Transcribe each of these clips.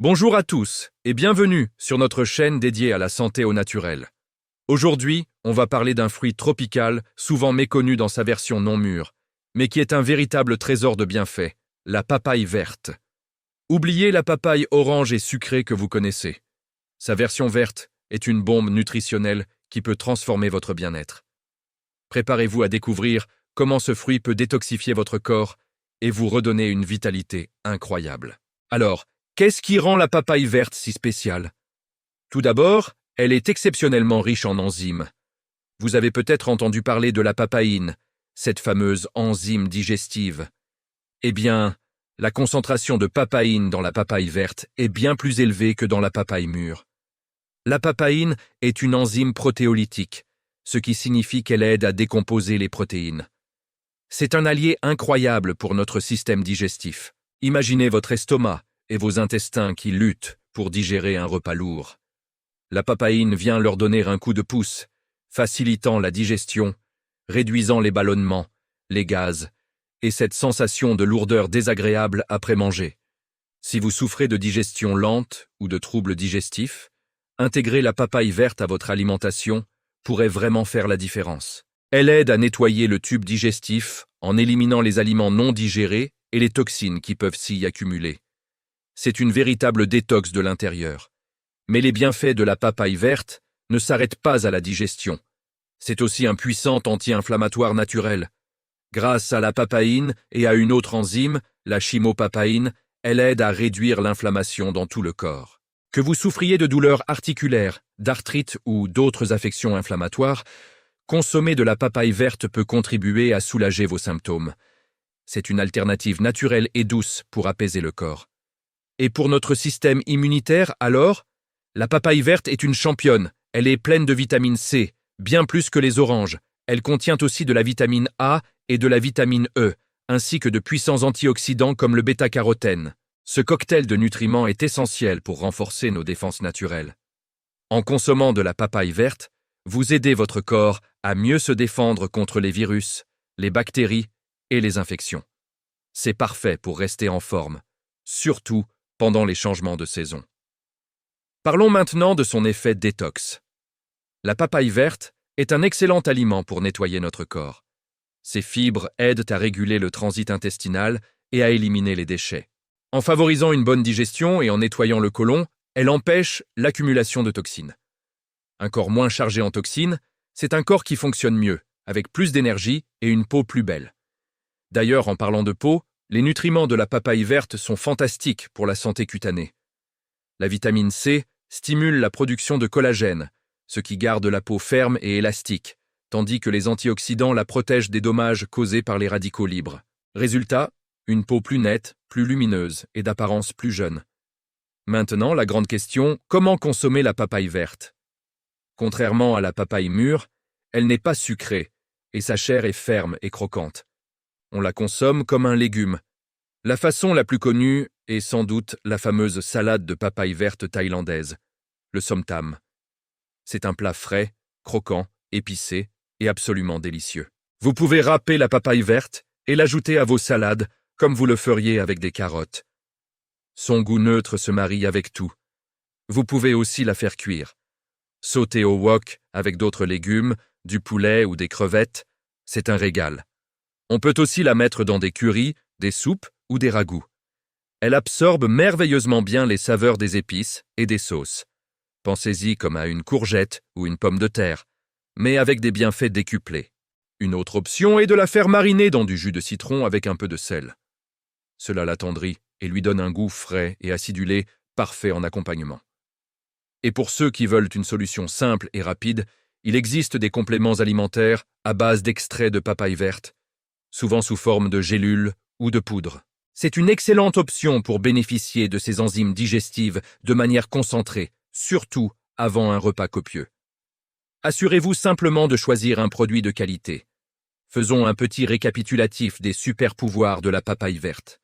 Bonjour à tous et bienvenue sur notre chaîne dédiée à la santé au naturel. Aujourd'hui, on va parler d'un fruit tropical souvent méconnu dans sa version non mûre, mais qui est un véritable trésor de bienfaits, la papaye verte. Oubliez la papaye orange et sucrée que vous connaissez. Sa version verte est une bombe nutritionnelle qui peut transformer votre bien-être. Préparez-vous à découvrir comment ce fruit peut détoxifier votre corps et vous redonner une vitalité incroyable. Alors, qu'est-ce qui rend la papaye verte si spéciale? Tout d'abord, elle est exceptionnellement riche en enzymes. Vous avez peut-être entendu parler de la papaïne, cette fameuse enzyme digestive. Eh bien, la concentration de papaïne dans la papaye verte est bien plus élevée que dans la papaye mûre. La papaïne est une enzyme protéolytique, ce qui signifie qu'elle aide à décomposer les protéines. C'est un allié incroyable pour notre système digestif. Imaginez votre estomac et vos intestins qui luttent pour digérer un repas lourd. La papaïne vient leur donner un coup de pouce, facilitant la digestion, réduisant les ballonnements, les gaz, et cette sensation de lourdeur désagréable après manger. Si vous souffrez de digestion lente ou de troubles digestifs, intégrer la papaye verte à votre alimentation pourrait vraiment faire la différence. Elle aide à nettoyer le tube digestif en éliminant les aliments non digérés et les toxines qui peuvent s'y accumuler. C'est une véritable détox de l'intérieur. Mais les bienfaits de la papaye verte ne s'arrêtent pas à la digestion. C'est aussi un puissant anti-inflammatoire naturel. Grâce à la papaïne et à une autre enzyme, la chymopapaïne, elle aide à réduire l'inflammation dans tout le corps. Que vous souffriez de douleurs articulaires, d'arthrite ou d'autres affections inflammatoires, consommer de la papaye verte peut contribuer à soulager vos symptômes. C'est une alternative naturelle et douce pour apaiser le corps. Et pour notre système immunitaire, alors, la papaye verte est une championne. Elle est pleine de vitamine C, bien plus que les oranges. Elle contient aussi de la vitamine A et de la vitamine E, ainsi que de puissants antioxydants comme le bêta-carotène. Ce cocktail de nutriments est essentiel pour renforcer nos défenses naturelles. En consommant de la papaye verte, vous aidez votre corps à mieux se défendre contre les virus, les bactéries et les infections. C'est parfait pour rester en forme, surtout pendant les changements de saison. Parlons maintenant de son effet détox. La papaye verte est un excellent aliment pour nettoyer notre corps. Ses fibres aident à réguler le transit intestinal et à éliminer les déchets. En favorisant une bonne digestion et en nettoyant le côlon, elle empêche l'accumulation de toxines. Un corps moins chargé en toxines, c'est un corps qui fonctionne mieux, avec plus d'énergie et une peau plus belle. D'ailleurs, en parlant de peau, les nutriments de la papaye verte sont fantastiques pour la santé cutanée. La vitamine C stimule la production de collagène, ce qui garde la peau ferme et élastique, tandis que les antioxydants la protègent des dommages causés par les radicaux libres. Résultat, une peau plus nette, plus lumineuse et d'apparence plus jeune. Maintenant, la grande question, comment consommer la papaye verte? Contrairement à la papaye mûre, elle n'est pas sucrée et sa chair est ferme et croquante. On la consomme comme un légume. La façon la plus connue est sans doute la fameuse salade de papaye verte thaïlandaise, le som tam. C'est un plat frais, croquant, épicé et absolument délicieux. Vous pouvez râper la papaye verte et l'ajouter à vos salades comme vous le feriez avec des carottes. Son goût neutre se marie avec tout. Vous pouvez aussi la faire cuire. Sauter au wok avec d'autres légumes, du poulet ou des crevettes, c'est un régal. On peut aussi la mettre dans des currys, des soupes ou des ragoûts. Elle absorbe merveilleusement bien les saveurs des épices et des sauces. Pensez-y comme à une courgette ou une pomme de terre, mais avec des bienfaits décuplés. Une autre option est de la faire mariner dans du jus de citron avec un peu de sel. Cela l'attendrit et lui donne un goût frais et acidulé parfait en accompagnement. Et pour ceux qui veulent une solution simple et rapide, il existe des compléments alimentaires à base d'extrait de papaye verte, souvent sous forme de gélules ou de poudre. C'est une excellente option pour bénéficier de ces enzymes digestives de manière concentrée, surtout avant un repas copieux. Assurez-vous simplement de choisir un produit de qualité. Faisons un petit récapitulatif des super pouvoirs de la papaye verte.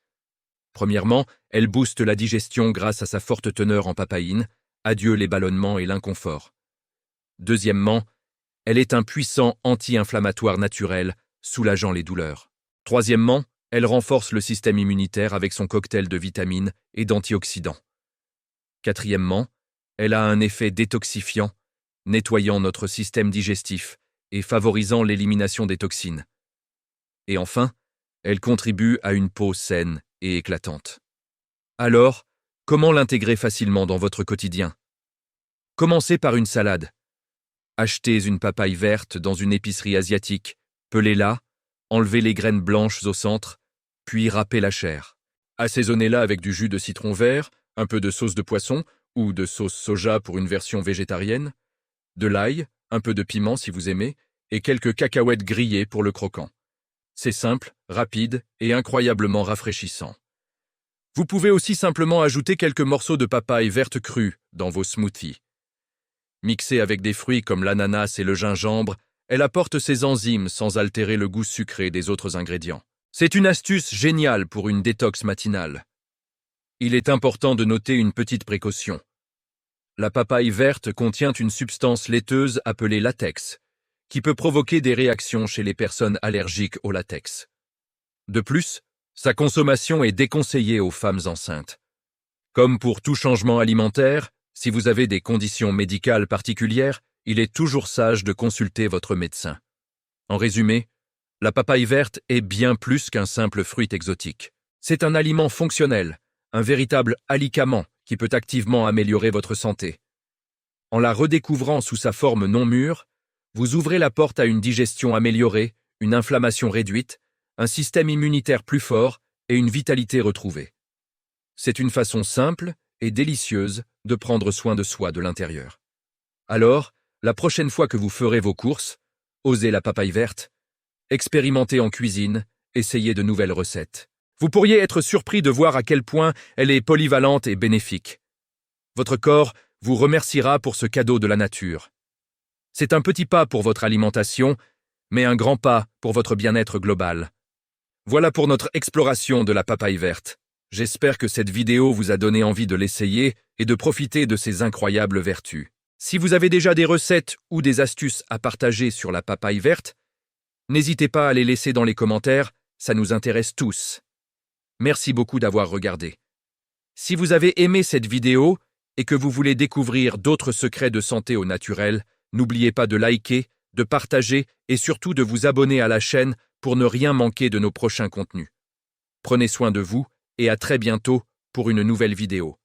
Premièrement, elle booste la digestion grâce à sa forte teneur en papaïne. Adieu les ballonnements et l'inconfort. Deuxièmement, elle est un puissant anti-inflammatoire naturel, soulageant les douleurs. Troisièmement, elle renforce le système immunitaire avec son cocktail de vitamines et d'antioxydants. Quatrièmement, elle a un effet détoxifiant, nettoyant notre système digestif et favorisant l'élimination des toxines. Et enfin, elle contribue à une peau saine et éclatante. Alors, comment l'intégrer facilement dans votre quotidien? Commencez par une salade. Achetez une papaye verte dans une épicerie asiatique, pelez-la, enlevez les graines blanches au centre, puis râpez la chair. Assaisonnez-la avec du jus de citron vert, un peu de sauce de poisson ou de sauce soja pour une version végétarienne, de l'ail, un peu de piment si vous aimez, et quelques cacahuètes grillées pour le croquant. C'est simple, rapide et incroyablement rafraîchissant. Vous pouvez aussi simplement ajouter quelques morceaux de papaye verte crue dans vos smoothies. Mixée avec des fruits comme l'ananas et le gingembre, elle apporte ses enzymes sans altérer le goût sucré des autres ingrédients. C'est une astuce géniale pour une détox matinale. Il est important de noter une petite précaution. La papaye verte contient une substance laiteuse appelée latex, qui peut provoquer des réactions chez les personnes allergiques au latex. De plus, sa consommation est déconseillée aux femmes enceintes. Comme pour tout changement alimentaire, si vous avez des conditions médicales particulières, il est toujours sage de consulter votre médecin. En résumé, la papaye verte est bien plus qu'un simple fruit exotique. C'est un aliment fonctionnel, un véritable alicament qui peut activement améliorer votre santé. En la redécouvrant sous sa forme non mûre, vous ouvrez la porte à une digestion améliorée, une inflammation réduite, un système immunitaire plus fort et une vitalité retrouvée. C'est une façon simple et délicieuse de prendre soin de soi de l'intérieur. Alors, la prochaine fois que vous ferez vos courses, osez la papaye verte, expérimentez en cuisine, essayez de nouvelles recettes. Vous pourriez être surpris de voir à quel point elle est polyvalente et bénéfique. Votre corps vous remerciera pour ce cadeau de la nature. C'est un petit pas pour votre alimentation, mais un grand pas pour votre bien-être global. Voilà pour notre exploration de la papaye verte. J'espère que cette vidéo vous a donné envie de l'essayer et de profiter de ses incroyables vertus. Si vous avez déjà des recettes ou des astuces à partager sur la papaye verte, n'hésitez pas à les laisser dans les commentaires, ça nous intéresse tous. Merci beaucoup d'avoir regardé. Si vous avez aimé cette vidéo et que vous voulez découvrir d'autres secrets de santé au naturel, n'oubliez pas de liker, de partager et surtout de vous abonner à la chaîne pour ne rien manquer de nos prochains contenus. Prenez soin de vous et à très bientôt pour une nouvelle vidéo.